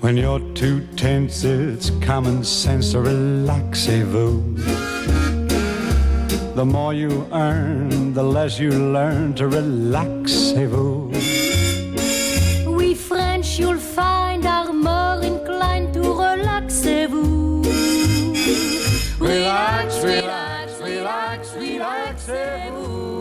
When you're too tense, it's common sense to relaxez-vous. The more you earn, the less you learn to relaxez-vous. We French, you'll find, are more inclined to relaxez-vous. Relax, relax, relax, relaxez-vous.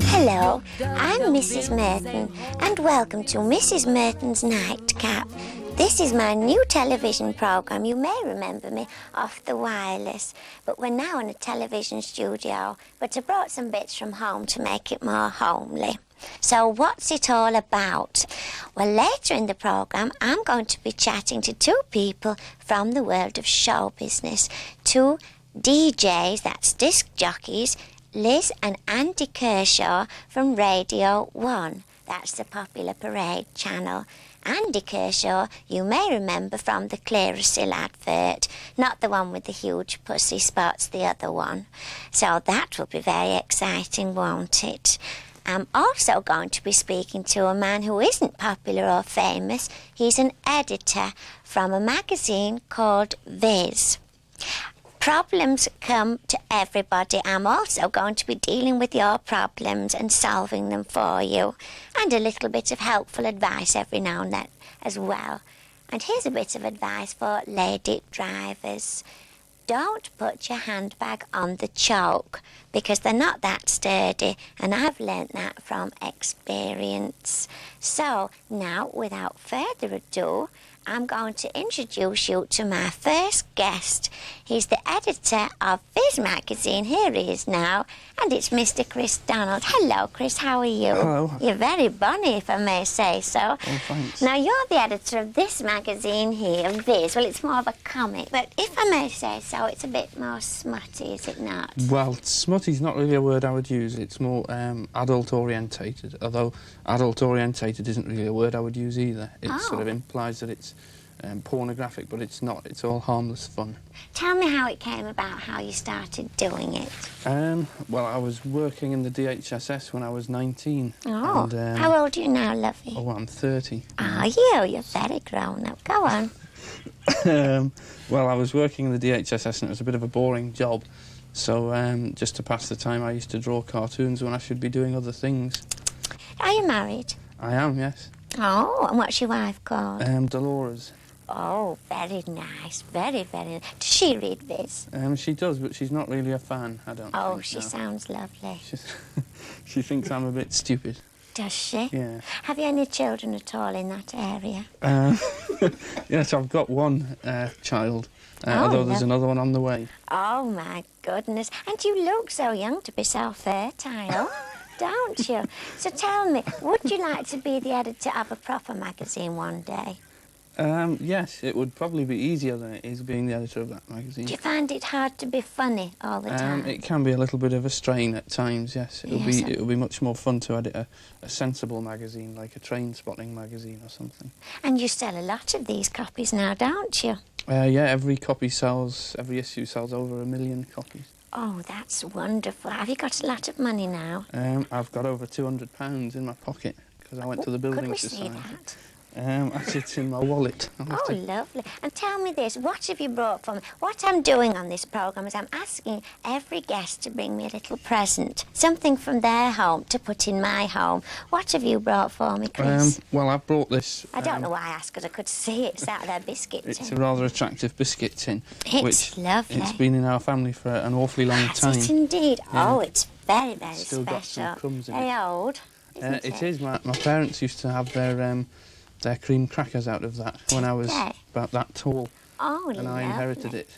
Hello, I'm Mrs. Merton, and welcome to Mrs. Merton's Nightcap. This is my new television programme. You may remember me off the wireless, but we're now in a television studio, but I brought some bits from home to make it more homely. So what's it all about? Well, later in the programme, I'm going to be chatting to two people from the world of show business, two DJs, that's disc jockeys, Liz and Andy Kershaw from Radio 1. That's the Popular Parade channel. Andy Kershaw, you may remember from the Clearasil advert. Not the one with the huge pussy spots, the other one. So that will be very exciting, won't it? I'm also going to be speaking to a man who isn't popular or famous. He's an editor from a magazine called Viz. Problems come to everybody. I'm also going to be dealing with your problems and solving them for you. And a little bit of helpful advice every now and then as well. And here's a bit of advice for lady drivers. Don't put your handbag on the choke because they're not that sturdy, and I've learnt that from experience. So now, without further ado, I'm going to introduce you to my first guest. He's the editor of Viz magazine. Here he is now, and it's Mr. Chris Donald. Hello, Chris, how are you? Hello. You're very bonny, if I may say so. Oh, thanks. Now, you're the editor of this magazine here, Viz. Well, it's more of a comic, but if I may say so, it's a bit more smutty, is it not? Well, smutty's not really a word I would use. It's more adult-orientated, although adult-orientated isn't really a word I would use either. It sort of implies that it's pornographic, but it's not. It's all harmless fun. Tell me how it came about, how you started doing it. Well, I was working in the DHSS when I was 19. Oh, and, how old are you now, lovey? Oh, I'm 30. Are you? You're very grown up. Go on. Well, I was working in the DHSS and it was a bit of a boring job. So just to pass the time, I used to draw cartoons when I should be doing other things. Are you married? I am, yes. Oh, and what's your wife called? Dolores. Oh, very nice. Very, very nice. Does she read Viz? She does, but she's not really a fan, I don't Oh, think. she No. sounds lovely. She thinks I'm a bit stupid. Does she? Yeah. Have you any children at all in that area? Yes, I've got one child, although there's another one on the way. Oh, my goodness. And you look so young to be so fertile, don't you? So tell me, would you like to be the editor of a proper magazine one day? Yes, it would probably be easier than it is being the editor of that magazine. Do you find it hard to be funny all the time? It can be a little bit of a strain at times, yes. It'll be much more fun to edit a sensible magazine, like a train spotting magazine or something. And you sell a lot of these copies now, don't you? Yeah, every issue sells over 1 million copies. Oh, that's wonderful. Have you got a lot of money now? I've got over £200 in my pocket because I went to the Building Could we Society. see that? It's in my wallet. Oh, lovely. And tell me this, what have you brought for me? What I'm doing on this programme is I'm asking every guest to bring me a little present, something from their home to put in my home. What have you brought for me, Chris? Well, I brought this. I don't know why I asked, because I could see it's out of their biscuit tin. It's a rather attractive biscuit tin. It's lovely. It's been in our family for an awfully long time. Has it indeed? Yeah. Oh, it's very, very Still special. got some crumbs in Very it. old, isn't it? It is. My parents used to have their cream crackers out of that when I was about that tall. Oh, and I inherited it.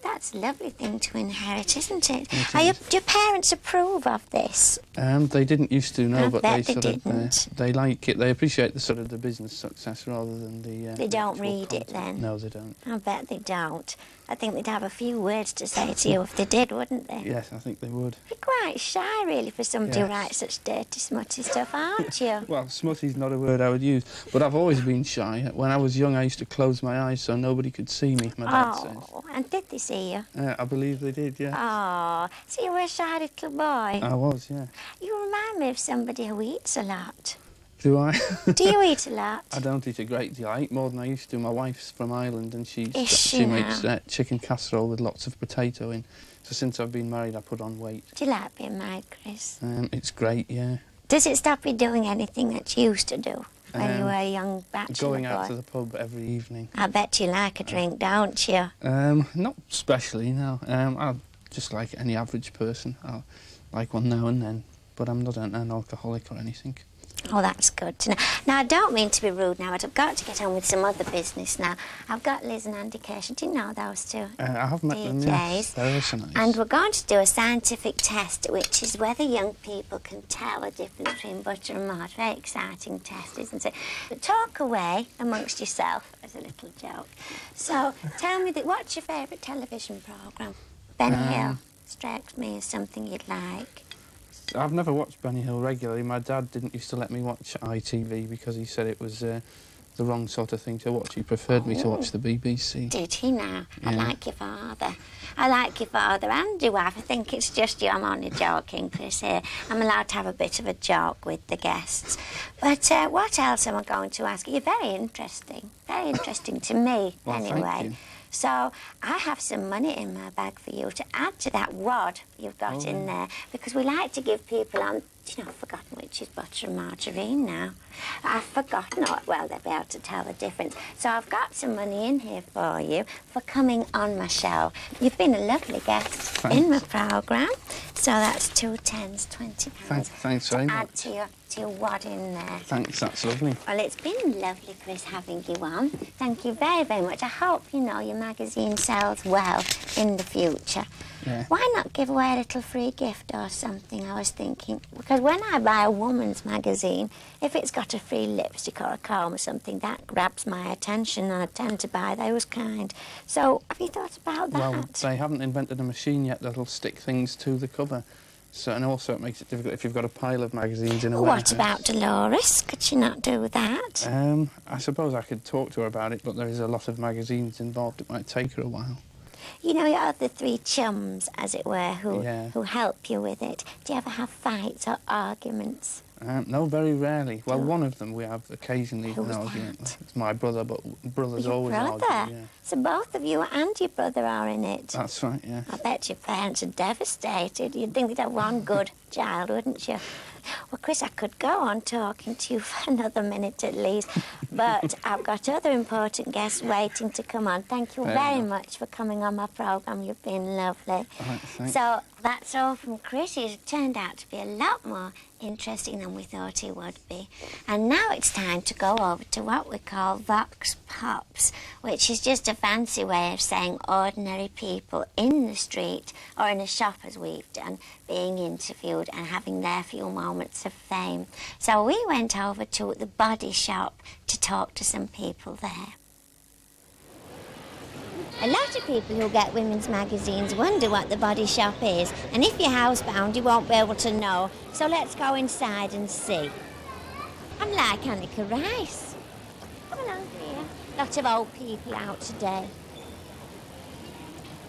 That's a lovely thing to inherit, isn't it? It Do your parents approve of this? They didn't used to, no, I but bet they they sort didn't. of they like it. They appreciate the sort of the business success rather than the. They don't actual read it content. then? No, they don't. I bet they don't. I think they'd have a few words to say to you if they did, wouldn't they? Yes, I think they would. You're quite shy, really, for somebody who Yes. writes such dirty, smutty stuff, aren't you? Well, smutty's not a word I would use, but I've always been shy. When I was young, I used to close my eyes so nobody could see me, my dad says. Oh, and did they see you? I believe they did, yeah. Oh, so you were a shy little boy. I was, yeah. You remind me of somebody who eats a lot. Do I? Do you eat a lot? I don't eat a great deal. I eat more than I used to. My wife's from Ireland and she now? makes chicken casserole with lots of potato in. So since I've been married, I put on weight. Do you like being married, Chris? It's great, yeah. Does it stop you doing anything that you used to do when you were a young bachelor Going out boy? to the pub every evening. I bet you like a drink, don't you? Not especially, no. I just like any average person. I like one now and then, but I'm not an alcoholic or anything. Oh, that's good to know. Now, I don't mean to be rude now, but I've got to get on with some other business now. I've got Liz and Andy Kirschen. Do you know those two? I have met them, yes. They're also nice. And we're going to do a scientific test, which is whether young people can tell the difference between butter and malt. Very exciting test, isn't it? But talk away amongst yourself as a little joke. So, tell me, what's your favourite television programme? Benny Hill strikes me as something you'd like. I've never watched Benny Hill regularly. My dad didn't used to let me watch ITV because he said it was the wrong sort of thing to watch. He preferred me to watch the BBC. Did he now? Yeah. I like your father. I like your father and your wife. I think it's just you. I'm only joking, Chris, here. I'm allowed to have a bit of a joke with the guests. But what else am I going to ask you? You're very interesting. Very interesting to me, Well, anyway. thank you. So I have some money in my bag for you to add to that wad you've got in there, because we like to give people on, you know, I've forgotten which is butter and margarine now. I've forgotten, well, they'll be able to tell the difference. So I've got some money in here for you for coming on my show. You've been a lovely guest in my programme. So that's 2 tens, £20. Thanks very much. Add to your wad in there. Thanks, that's lovely. Well, it's been lovely, Chris, having you on. Thank you very, very much. I hope, you know, your magazine sells well in the future. Yeah. Why not give away a little free gift or something, I was thinking? Because when I buy a woman's magazine, if it's got a free lipstick or a comb or something, that grabs my attention, and I tend to buy those kind. So, have you thought about that? Well, they haven't invented a machine yet that'll stick things to the cover. So, and also it makes it difficult if you've got a pile of magazines in a warehouse. What about Dolores? Could she not do that? I suppose I could talk to her about it, but there is a lot of magazines involved. It might take her a while. You know, you have the 3 chums, as it were, who help you with it. Do you ever have fights or arguments? No, very rarely. Well, one of them we have occasionally an Who's argument. that? It's my brother, but brothers Your always brother? argue. Yeah. So both of you and your brother are in it? That's right, yeah. I bet your parents are devastated. You'd think they'd have one good child, wouldn't you? Well, Chris, I could go on talking to you for another minute at least, but I've got other important guests waiting to come on. Thank you very much for coming on my programme. You've been lovely. All right, thanks. So that's all from Chris. He's turned out to be a lot more interesting than we thought he would be. And now it's time to go over to what we call Vox Pops, which is just a fancy way of saying ordinary people in the street or in a shop, as we've done, being interviewed and having their few moments of fame. So we went over to the Body Shop to talk to some people there. A lot of people who get women's magazines wonder what the Body Shop is, and if you're housebound, you won't be able to know. So let's go inside and see. I'm like Annika Rice. Come along here. Lots of old people out today.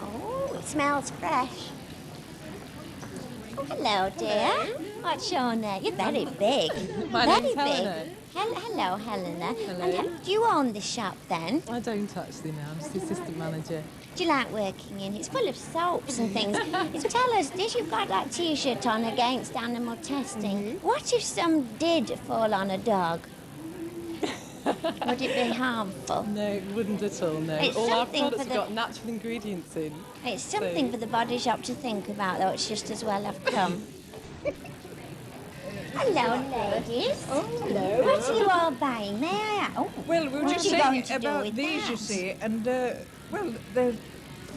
Oh, it smells fresh. Oh, hello, dear. What's your name? You're very big. My very name's big. Helena. Hello, Helena. Hello. And do you own the shop then? I don't actually now, I'm just the assistant manager. Do you like working in? It's full of soaps and things. Tell us, you've got that T-shirt on against animal testing. What if some did fall on a dog? Would it be harmful? No, it wouldn't at all, no. It's All our something for products the- have got natural ingredients in. It's something for the Body Shop to think about, though. It's just as well have come. Hello, ladies. Oh, hello. What are you all buying? May I ask? Oh, Well, we were what just are you going saying to do about with these, that? you see, and, well, they're...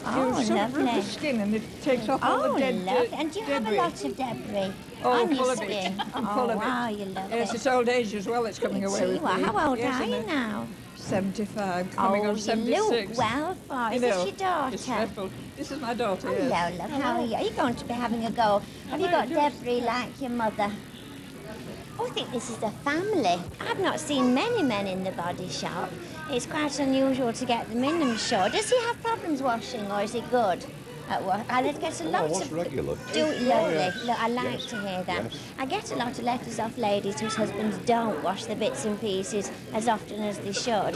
Oh, you sort of remove lovely. the skin and it takes off all Oh, the dead lovely. And do you have a debris. lot of debris Oh, on your full of it. skin? I'm Oh, full of it. wow, you love Yes, it. it's old age as well, it's coming away Gee, with well, me. how old Yes, are and, you now? 75, coming Oh, on 76. you look well for it. Is You this know, your daughter? It's dreadful. This is my daughter, Hello, yes. love. How are you? Are you going to be having a go? Have you got debris like your mother? Oh, I think this is a family. I've not seen many men in the Body Shop. It's quite unusual to get them in, I'm sure. Does he have problems washing, or is he good? I get a lot of... regular. Lovely. Look, I like to hear that. Yes. I get a lot of letters off ladies whose husbands don't wash the bits and pieces as often as they should.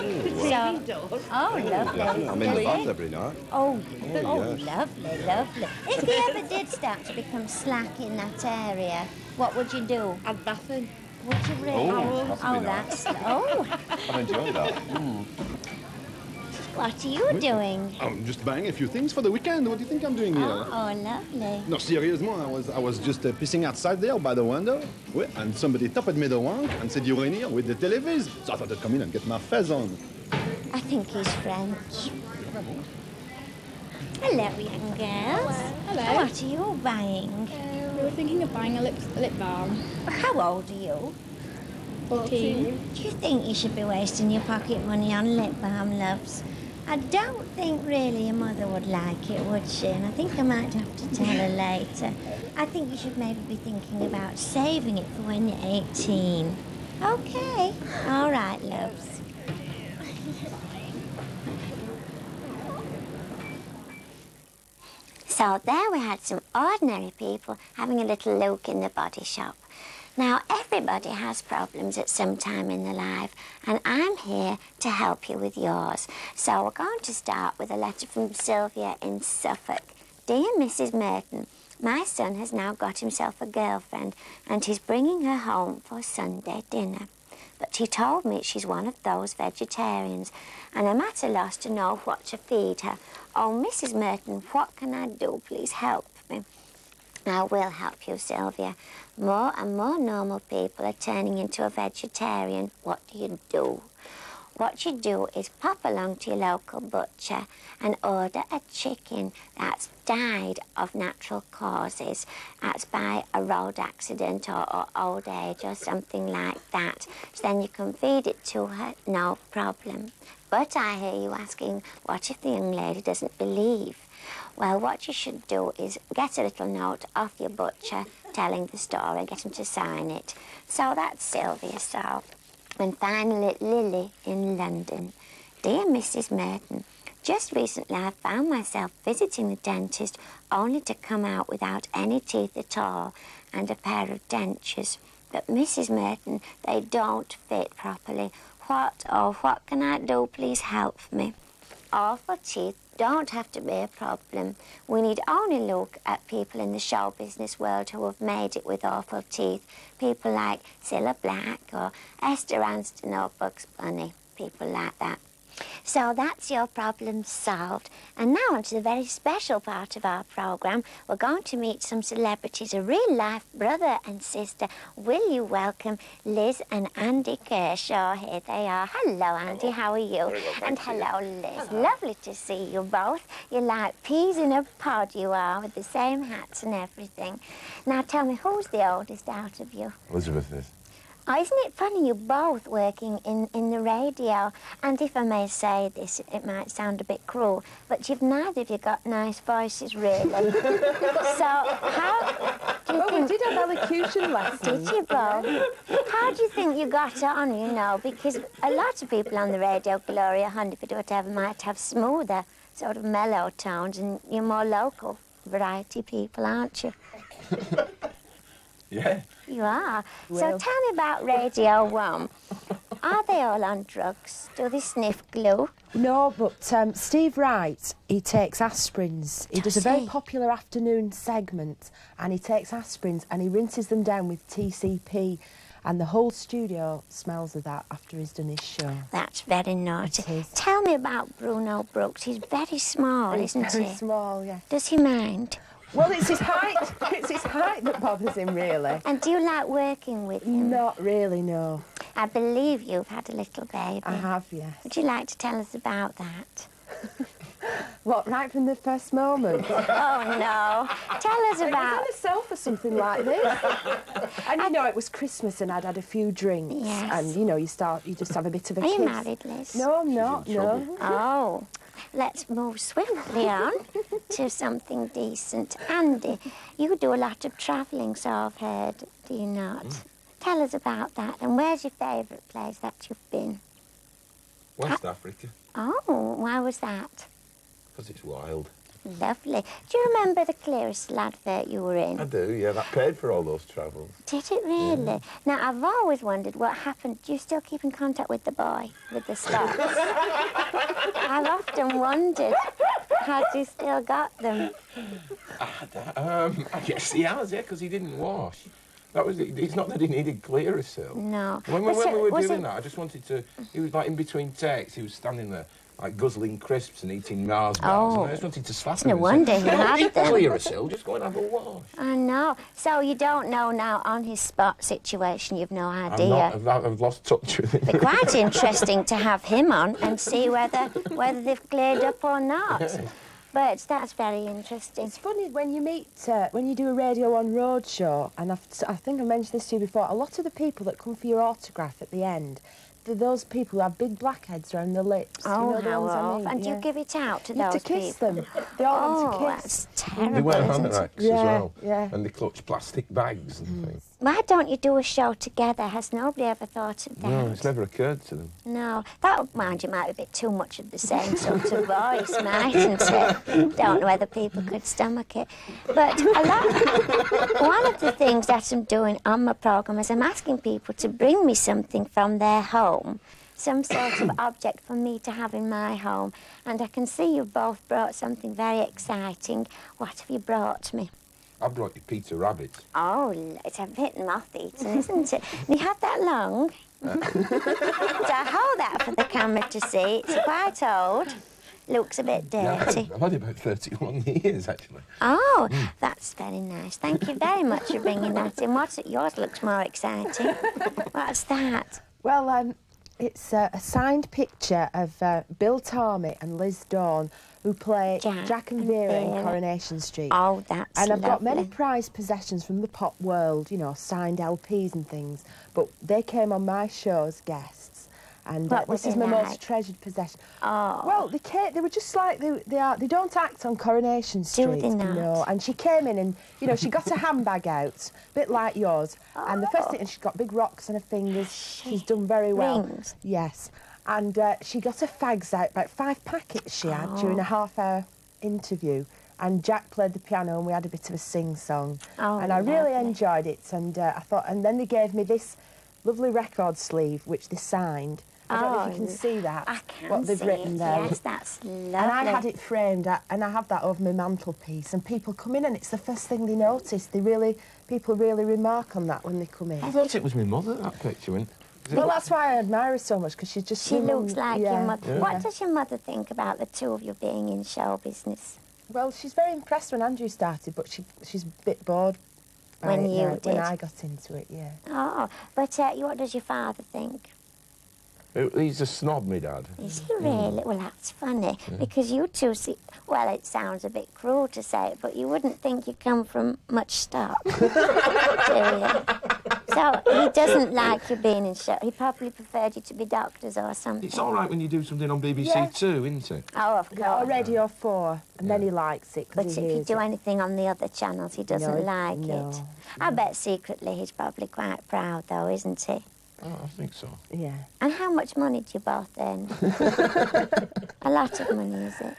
Oh, lovely. I'm in the bath every night. Oh, yes. lovely. If you ever did start to become slack in that area, what would you do? I'd bath in. Would you really? Oh, that's nice. I've enjoyed that. What are you doing? I'm just buying a few things for the weekend. What do you think I'm doing here? Oh, lovely. No, seriously, I was just pissing outside there by the window, and somebody tapped me the wang and said, "You're in here with the television." So I thought I'd come in and get my fez on. I think he's French. Hello, young girls. Hello. What are you buying? We were thinking of buying a lip balm. How old are you? 14. Do you think you should be wasting your pocket money on lip balm, loves? I don't think really your mother would like it, would she? And I think I might have to tell her later. I think you should maybe be thinking about saving it for when you're 18. Okay. All right, loves. So there we had some ordinary people having a little look in the body shop. Now, everybody has problems at some time in their life, and I'm here to help you with yours. So we're going to start with a letter from Sylvia in Suffolk. Dear Mrs. Merton, my son has now got himself a girlfriend, and he's bringing her home for Sunday dinner. But he told me she's one of those vegetarians, and I'm at a loss to know what to feed her. Oh, Mrs. Merton, what can I do? Please help me. I will help you, Sylvia. More and more normal people are turning into a vegetarian. What do? What you do is pop along to your local butcher and order a chicken that's died of natural causes. That's by a road accident or old age or something like that. So then you can feed it to her, no problem. But I hear you asking, what if the young lady doesn't believe? Well, what you should do is get a little note off your butcher telling the story, get him to sign it. So that's Sylvia, so. And finally, Lily in London. Dear Mrs. Merton, just recently I found myself visiting the dentist only to come out without any teeth at all and a pair of dentures. But Mrs. Merton, they don't fit properly. What can I do? Please help me. Awful teeth don't have to be a problem. We need only look at people in the show business world who have made it with awful teeth. People like Cilla Black or Esther Anston or Bugs Bunny. People like that. So that's your problem solved. And now on to the very special part of our programme. We're going to meet some celebrities, a real-life brother and sister. Will you welcome Liz and Andy Kershaw? Here they are. Hello, Andy. How are you? Very well, And thank you. hello, Liz. Lovely to see you both. You're like peas in a pod, you are, with the same hats and everything. Now, tell me, who's the oldest out of you? Elizabeth is. Oh, isn't it funny you both working in the radio? And if I may say this, it might sound a bit cruel, but you've neither of you got nice voices, really. So how do you think... We did have elocution lessons. Did you both? How do you think you got on, you know? Because a lot of people on the radio, Gloria Hunniford, whatever, might have smoother, sort of mellow tones, and you're more local variety people, aren't you? Yeah. You are. So Well. tell me about Radio 1. Are they all on drugs? Do they sniff glue? No, but Steve Wright, he takes aspirins. He does a very he? popular afternoon segment, and he takes aspirins and he rinses them down with TCP, and the whole studio smells of that after he's done his show. That's very naughty. It is. Tell me about Bruno Brooks. He's very small, isn't Very he? small, yeah. Does he mind? Well, it's his height. It's his height that bothers him, really. And do you like working with him? Not really, no. I believe you've had a little baby. I have, yes. Would you like to tell us about that? What, right from the first moment? Oh, no. Tell us I about... was on a sofa, something like this. And, you know, it was Christmas and I'd had a few drinks. Yes. And, you know, you just have a bit of a Are you kiss. married, Liz? No, I'm not, no. Oh, let's move swiftly on to something decent. Andy, you do a lot of travelling, so I've heard, do you not? Tell us about that. And where's your favourite place that you've been? West Africa. Oh, why was that? Because it's wild. Lovely. Do you remember the Clearasil advert you were in? I do, yeah. That paid for all those travels. Did it really? Yeah. Now, I've always wondered what happened. Do you still keep in contact with the boy, with the spots? I've often wondered, had you still got them? I guess he has, yeah, because he didn't wash. That was it. It's not that he needed Clearasil. No. When we were doing that, I just wanted to... He was, like, in between takes, he was standing there, like, guzzling crisps and eating Mars bars, and I just wanted to slap him. No wonder he had them. Clearasil, just go and have a wash. I know. So you don't know now on his spot situation, you've no idea. I've lost touch with him. It'd be quite interesting to have him on and see whether they've cleared up or not. Yeah. But that's very interesting. It's funny when you meet, when you do a Radio 1 road show, and I think I mentioned this to you before, a lot of the people that come for your autograph at the end, they're those people who have big blackheads around their lips. Oh, you know the how ones I off. mean? And yeah. you give it out to You have those to kiss people? them. They all want to kiss. That's terrible. They wear isn't it? hammocks as Yeah, well. yeah. And they clutch plastic bags and things. Why don't you do a show together? Has nobody ever thought of that? No, it's never occurred to them. No. That, mind you, might be a bit too much of the same sort of voice, mightn't it? Don't know whether people could stomach it. But one of the things that I'm doing on my programme is I'm asking people to bring me something from their home, some sort of object for me to have in my home. And I can see you've both brought something very exciting. What have you brought me? I brought you Peter Rabbit. Oh, it's a bit moth-eaten, isn't it? You had that long? So I hold that for the camera to see. It's quite old. Looks a bit dirty. I've had it about 31 years, actually. Oh, that's very nice. Thank you very much for bringing that in. Yours looks more exciting. What's that? Well, it's a signed picture of Bill Tormey and Liz Dawn, who play Jack and Vera in Coronation Street. Oh, that's And I've got many lovely. prized possessions from the pop world, you know, signed LPs and things, but they came on my show as guests. And What were this is they my like? most treasured possession. Oh. Well, they were just like they don't act on Coronation Street. they not? No. And she came in and, you know, she got a handbag out, a bit like yours. And the first thing, and she's got big rocks on her fingers. She's done very well. Rings? Yes. And she got her fags out, about 5 packets she had during a half-hour interview. And Jack played the piano and we had a bit of a sing-song. Oh, and I really lovely. enjoyed it. And I thought, and then they gave me this lovely record sleeve, which they signed. I don't know if you can see that. I can what they've see written it, there. yes, that's lovely. And I had it framed, and I have that over my mantelpiece. And people come in, and it's the first thing they notice. People really remark on that when they come in. I thought it was my mother, that picture. Well, that's why I admire her so much, because she's just... She looks like your yeah. mother. Yeah. What does your mother think about the two of you being in show business? Well, she's very impressed when Andrew started, but she's a bit bored by When it you now, did. when I got into it, yeah. Oh, but what does your father think? He's a snob, my dad. Is he really? Well, that's funny, because you two see... Well, it sounds a bit cruel to say it, but you wouldn't think you come from much stock, do you? So he doesn't like you being in show. He probably preferred you to be doctors or something. It's all right when you do something on BBC Yeah. Two, isn't it? Oh, of Yeah, or course. Radio 4, and then he likes it, But because if he you hears do it. anything on the other channels, he doesn't like no, it. I bet secretly he's probably quite proud, though, isn't he? Oh, I think so. Yeah. And how much money do you both earn? A lot of money, is it?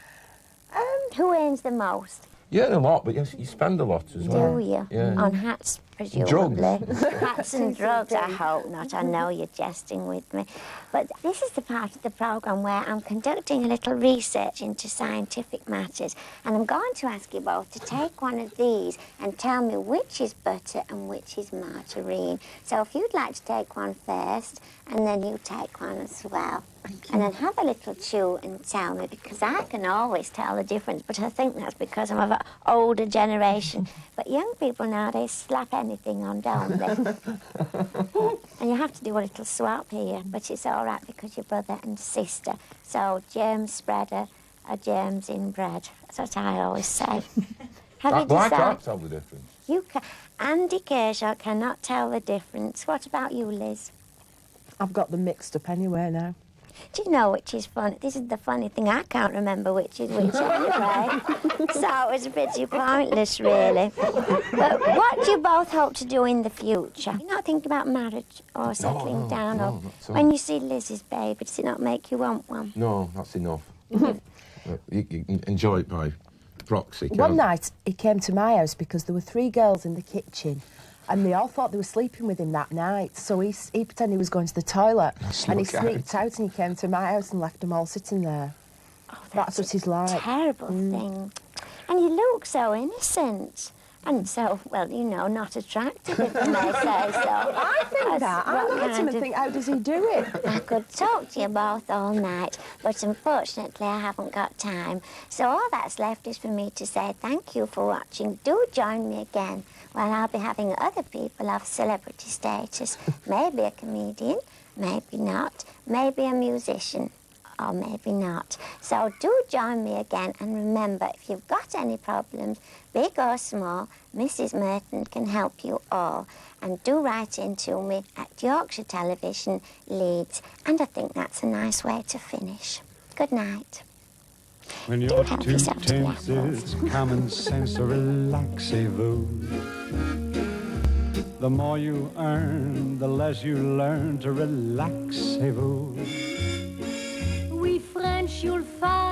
Who earns the most? You earn a lot, but you spend a lot as well. Do you? Yeah. On hats, presumably. Hats and drugs, I hope not. I know you're jesting with me. But this is the part of the programme where I'm conducting a little research into scientific matters, and I'm going to ask you both to take one of these and tell me which is butter and which is margarine. So if you'd like to take one first, and then you take one as well. And then have a little chew and tell me, because I can always tell the difference, but I think that's because I'm of an older generation. But young people nowadays slap anything on, don't they? And you have to do a little swap here, but it's all right because you're brother and sister. So germ spreader are germs inbred. That's what I always say. Have you Well, I decided? can't tell the difference. You can. Andy Kershaw cannot tell the difference. What about you, Liz? I've got them mixed up anywhere now. Do you know which is funny? This is the funny thing. I can't remember which is which anyway. So it's a bit pointless, really. But what do you both hope to do in the future? You're not thinking about marriage or settling down? no, Or not at all. when you see Liz's baby, does it not make you want one? No, that's enough. You enjoy it by direct proxy. One night he came to my house because there were 3 girls in the kitchen and they all thought they were sleeping with him that night. So he pretended he was going to the toilet and he sneaked out and he came to my house and left them all sitting there. Oh, That's what he's like. Terrible thing. And you look so innocent. And so, well, you know, not attractive, if I may say so. I think that. I look at him and think, how does he do it? I could talk to you both all night, but unfortunately I haven't got time. So all that's left is for me to say thank you for watching. Do join me again when I'll be having other people of celebrity status. Maybe a comedian, maybe not, maybe a musician. Or maybe not. So do join me again, and remember, if you've got any problems, big or small, Mrs. Merton can help you all. And do write in to me at Yorkshire Television, Leeds. And I think that's a nice way to finish. Good night. When you're too tense, it's common sense to relaxez-vous. The more you earn, the less you learn to relaxez-vous. We French, you'll find